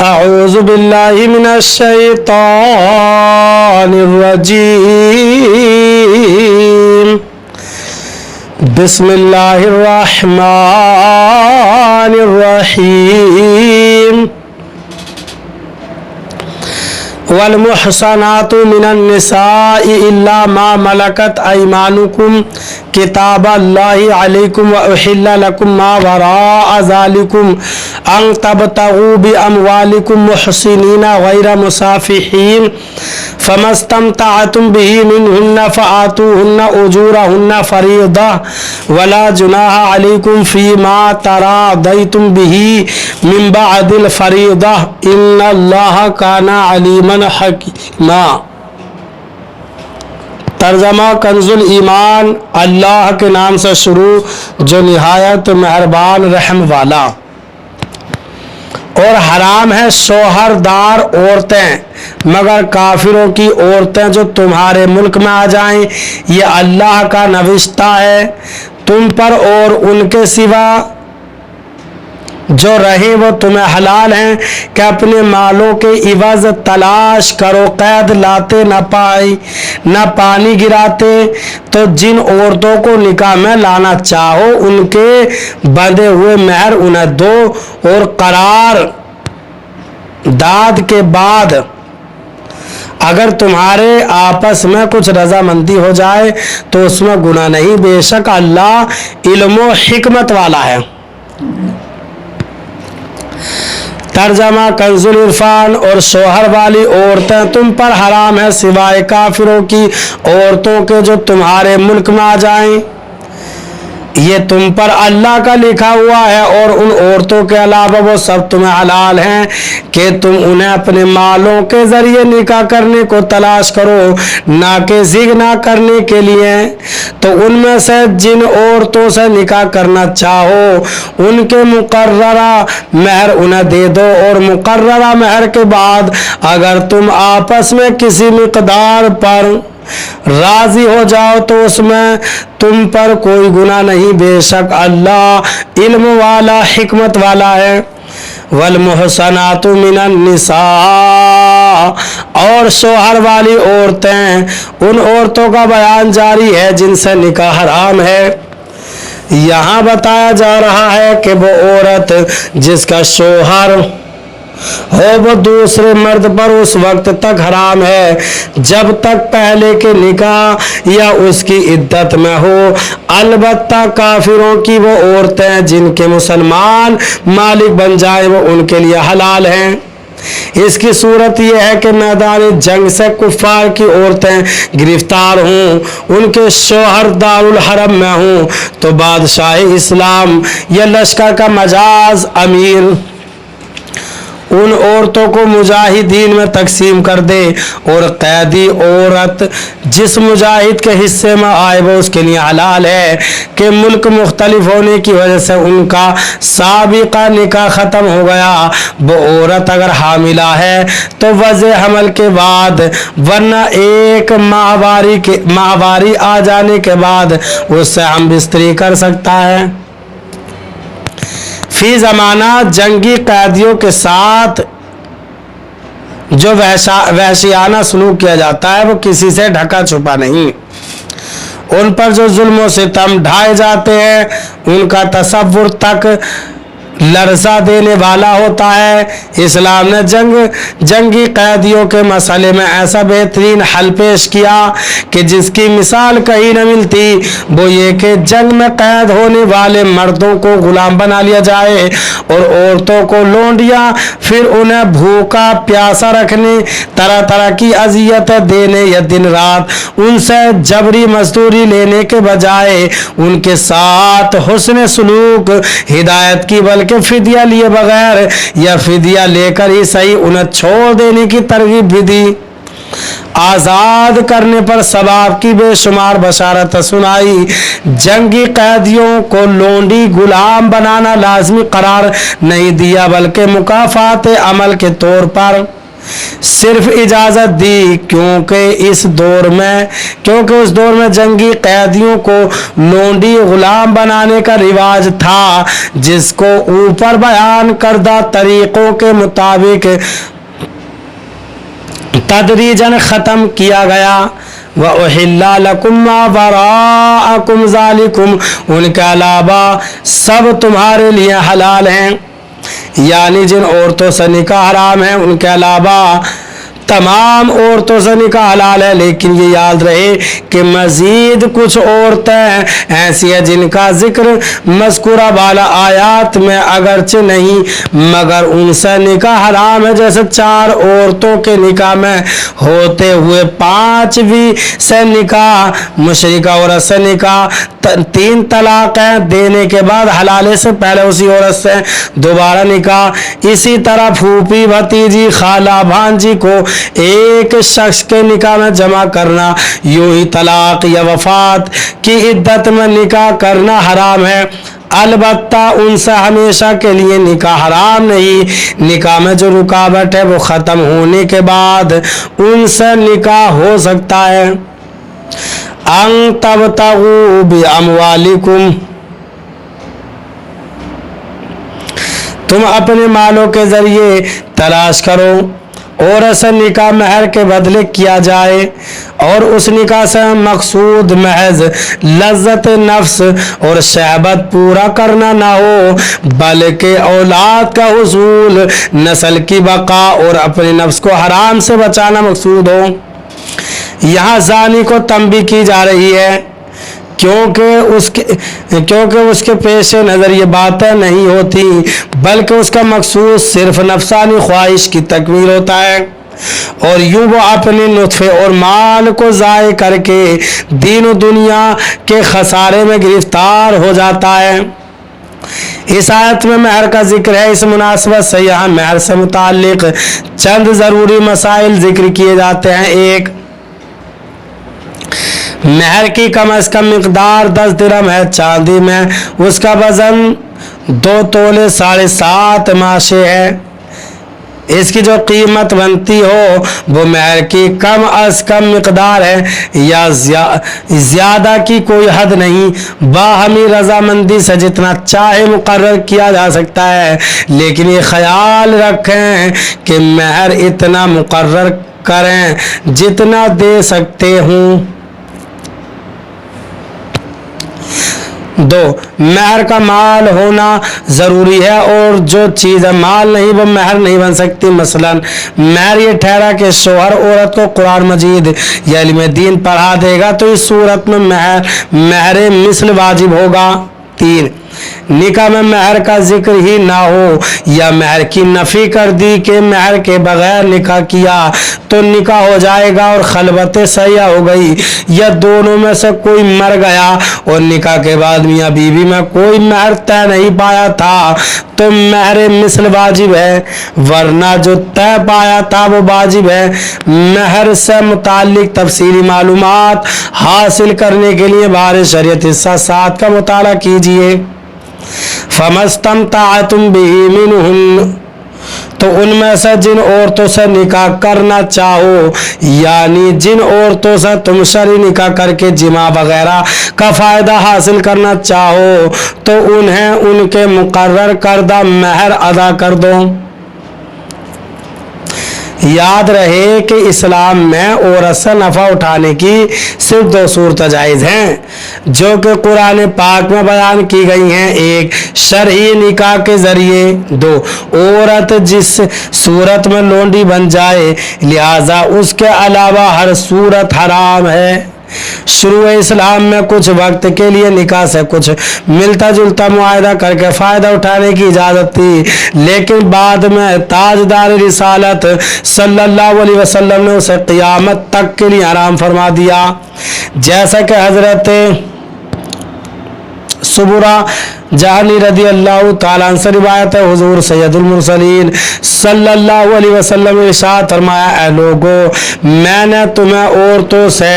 أعوذ بالله من الشيطان الرجيم بسم الله الرحمن الرحيم والمحصنات من النساء إلا ما ملكت أيمانكم كتاب الله عليكم وأحل لكم ما وراء ذلكم أن تبتغوا بأموالكم محصنين غير مسافحين فما استمتعتم به منهن فآتوهن أجورهن فريضة ولا جناح عليكم فيما تراضيتم به من بعد الفريضة إن الله كان عليما حکیما۔ ترجمہ کنز الایمان، اللہ کے نام سے شروع جو نہایت مہربان رحم والا۔ اور حرام ہے شوہردار عورتیں مگر کافروں کی عورتیں جو تمہارے ملک میں آ جائیں، یہ اللہ کا نوشتہ ہے تم پر، اور ان کے سوا جو رہیں وہ تمہیں حلال ہیں کہ اپنے مالوں کے عوض تلاش کرو، قید لاتے نہ پانی گراتے، تو جن عورتوں کو نکاح میں لانا چاہو ان کے بندھے ہوئے مہر انہیں دو، اور قرار داد کے بعد اگر تمہارے آپس میں کچھ رضامندی ہو جائے تو اس میں گناہ نہیں، بے شک اللہ علم و حکمت والا ہے۔ ترجمہ کنز العرفان، اور شوہر والی عورتیں تم پر حرام ہے سوائے کافروں کی عورتوں کے جو تمہارے ملک میں آ جائیں، یہ تم پر اللہ کا لکھا ہوا ہے، اور ان عورتوں کے علاوہ وہ سب تمہیں حلال ہیں کہ تم انہیں اپنے مالوں کے ذریعے نکاح کرنے کو تلاش کرو، نہ کہ زنا کرنے کے لیے۔ تو ان میں سے جن عورتوں سے نکاح کرنا چاہو ان کے مقررہ مہر انہیں دے دو، اور مقررہ مہر کے بعد اگر تم آپس میں کسی مقدار پر راضی ہو جاؤ تو اس میں تم پر کوئی گناہ نہیں، بے شک اللہ علم والا حکمت والا ہے۔ والمحصنات من النساء، اور شوہر والی عورتیں ان عورتوں کا بیان جاری ہے جن سے نکاح حرام ہے۔ یہاں بتایا جا رہا ہے کہ وہ عورت جس کا شوہر ہو وہ دوسرے مرد پر اس وقت تک حرام ہے جب تک پہلے کے نکاح یا اس کی عدت میں ہو، البتہ کافروں کی وہ عورتیں جن کے مسلمان مالک بن جائیں وہ ان کے لیے حلال ہیں۔ اس کی صورت یہ ہے کہ میدان جنگ سے کفار کی عورتیں گرفتار ہوں، ان کے شوہر دارالحرم میں ہوں، تو بادشاہ اسلام یا لشکر کا مجاز امیر ان عورتوں کو مجاہدین میں تقسیم کر دے، اور قیدی عورت جس مجاہد کے حصے میں آئے وہ اس کے لیے حلال ہے کہ ملک مختلف ہونے کی وجہ سے ان کا سابقہ نکاح ختم ہو گیا۔ وہ عورت اگر حاملہ ہے تو وضع حمل کے بعد ورنہ ایک ماہواری آ جانے کے بعد اس سے ہم بستری کر سکتا ہے۔ فی زمانہ جنگی قیدیوں کے ساتھ جو وحشیانہ سلوک کیا جاتا ہے وہ کسی سے ڈھکا چھپا نہیں، ان پر جو ظلم و ستم ڈھائے جاتے ہیں ان کا تصور تک لرزہ دینے والا ہوتا ہے۔ اسلام نے جنگی قیدیوں کے مسئلے میں ایسا بہترین حل پیش کیا کہ جس کی مثال کہیں نہ ملتی، وہ یہ کہ جنگ میں قید ہونے والے مردوں کو غلام بنا لیا جائے اور عورتوں کو لونڈیاں، پھر انہیں بھوکا پیاسا رکھنے، طرح طرح کی اذیتیں دینے یا دن رات ان سے جبری مزدوری لینے کے بجائے ان کے ساتھ حسن سلوک، ہدایت کی بلکہ فدیہ لیے بغیر یا فدیہ لے کر ہی صحیح انہیں چھوڑ دینے کی ترغیب بھی دی۔ آزاد کرنے پر ثواب کی بے شمار بشارت سنائی۔ جنگی قیدیوں کو لونڈی غلام بنانا لازمی قرار نہیں دیا بلکہ مکافات عمل کے طور پر صرف اجازت دی کیونکہ اس دور میں جنگی قیدیوں کو لونڈی غلام بنانے کا رواج تھا، جس کو اوپر بیان کردہ طریقوں کے مطابق تدریجاً ختم کیا گیا۔ وَأُحِلَّ لَكُم مَّا وَرَاءَكُمْ ذَلِكُمْ، ان کے علاوہ سب تمہارے لیے حلال ہیں، یعنی جن عورتوں سے نکاح حرام ہے ان کے علاوہ تمام عورتوں سے نکاح حلال ہے۔ لیکن یہ یاد رہے کہ مزید کچھ عورتیں ایسی ہیں جن کا ذکر مذکورہ بالا آیات میں اگرچہ نہیں مگر ان سے نکاح حرام ہے، جیسے 4 عورتوں کے نکاح میں ہوتے ہوئے 5ویں سے نکاح، مشرکہ عورت سے نکاح، 3 طلاقیں دینے کے بعد حلالے سے پہلے اسی عورت سے دوبارہ نکاح۔ اسی طرح پھوپھی، بھتیجی، خالہ، بھانجی کو ایک شخص کے نکاح میں جمع کرنا، یوں ہی طلاق یا وفات کی عدت میں نکاح کرنا حرام ہے۔ البتہ ان سے ہمیشہ کے لیے نکاح حرام نہیں، نکاح میں جو رکاوٹ ہے وہ ختم ہونے کے بعد ان سے نکاح ہو سکتا ہے۔ ان تبتغوا باموالکم، تم اپنے مالوں کے ذریعے تلاش کرو، عورت سے نکاح مہر کے بدلے کیا جائے اور اس نکاح سے مقصود محض لذت نفس اور شہوت پورا کرنا نہ ہو بلکہ اولاد کا حصول، نسل کی بقا اور اپنے نفس کو حرام سے بچانا مقصود ہو۔ یہاں زانی کو تنبیہ کی جا رہی ہے کیونکہ اس کے پیش نظر یہ باتیں نہیں ہوتی بلکہ اس کا مقصود صرف نفسانی خواہش کی تکمیل ہوتا ہے، اور یوں وہ اپنے نطفے اور مال کو ضائع کر کے دین و دنیا کے خسارے میں گرفتار ہو جاتا ہے۔ اس آیت میں مہر کا ذکر ہے، اس مناسبت سے یہاں مہر سے متعلق چند ضروری مسائل ذکر کیے جاتے ہیں۔ 1، مہر کی کم از کم مقدار 10 درہم ہے، چاندی میں اس کا وزن 2 تولے 7.5 ماشے ہے۔ اس کی جو قیمت بنتی ہو وہ مہر کی کم از کم مقدار ہے، یا زیادہ کی کوئی حد نہیں، باہمی رضامندی سے جتنا چاہے مقرر کیا جا سکتا ہے، لیکن یہ خیال رکھیں کہ مہر اتنا مقرر کریں جتنا دے سکتے ہوں۔ 2، مہر کا مال ہونا ضروری ہے، اور جو چیز مال نہیں وہ مہر نہیں بن سکتی۔ مثلا مہر یہ ٹھہرا کہ شوہر عورت کو قرآن مجید یا علم دین پڑھا دے گا تو اس صورت میں مہر مثل واجب ہوگا۔ 3، نکاح میں مہر کا ذکر ہی نہ ہو یا مہر کی نفی کر دی کہ مہر کے بغیر نکاح کیا تو نکاح ہو جائے گا اور خلوت صحیح ہو گئی، یا دونوں میں سے کوئی مر گیا اور نکاح کے بعد میاں بیوی میں کوئی مہر طے نہیں پایا تھا تو مہر مثل واجب ہے، ورنہ جو طے پایا تھا وہ واجب ہے۔ مہر سے متعلق تفصیلی معلومات حاصل کرنے کے لیے بارِ شریعت حصہ 7 کا مطالعہ کیجیے۔ فَمَسْتَمْتَعْتُمْ بِهِ مِنْهُنَّ، تو ان میں سے جن عورتوں سے نکاح کرنا چاہو، یعنی جن عورتوں سے تم شرعی نکاح کر کے جماع وغیرہ کا فائدہ حاصل کرنا چاہو تو انہیں ان کے مقرر کردہ مہر ادا کر دو۔ یاد رہے کہ اسلام میں عورت سے نفع اٹھانے کی صرف 2 صورتیں جائز ہیں جو کہ قرآن پاک میں بیان کی گئی ہیں۔ 1، شرعی نکاح کے ذریعے۔ 2، عورت جس صورت میں لونڈی بن جائے، لہذا اس کے علاوہ ہر صورت حرام ہے۔ شروع اسلام میں کچھ وقت کے لیے نکاح سے کچھ ملتا جلتا معاہدہ کر کے فائدہ اٹھانے کی اجازت تھی، لیکن بعد میں تاجدار رسالت صلی اللہ علیہ وسلم نے اسے قیامت تک کے لیے حرام فرما دیا، جیسا کہ حضرت صبرہ جہانی رضی اللہ تعالیٰ عنہ سے روایت ہے، حضور سید المرسلین صلی اللہ علیہ وسلم نے ارشاد فرمایا، اے لوگو، میں نے تمہیں عورتوں سے